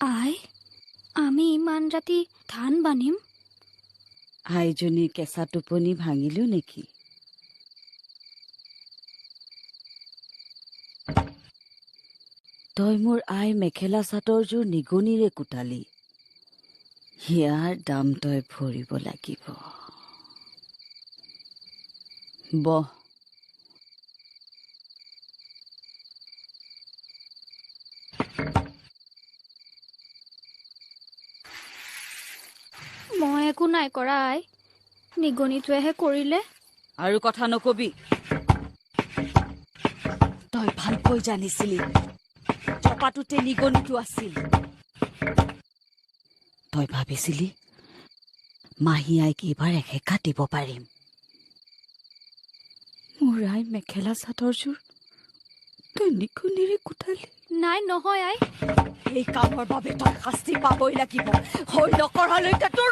আই আমি ইমান ৰাতি ধান বান্ধিম? আইজনীৰ কেঁচা টোপনি ভাঙিলো নেকি? তই মোৰ আই মেখেলা চাদৰযোৰ নিগনিৰে কুটালি। ইয়াৰ দাম তই ভৰিব লাগিব। বহ। মই একো নাই কৰা আই, নিগনিটোৱেহে কৰিলে। আৰু কথা নকবি। তই ভালকৈ জানিছিলি চপাটোতে নিগনিটো আছিল। তই ভাবিছিলি মাহী আইক এইবাৰ এসেকা দিব পাৰিম। মোৰ আই মেখেলা চাদৰযোৰ তই নিগনিৰে কুটালি। নাই নহয় আই, এই কামৰ বাবে তই শাস্তি পাবই লাগিব। হৈ নকৰালৈকে তোৰ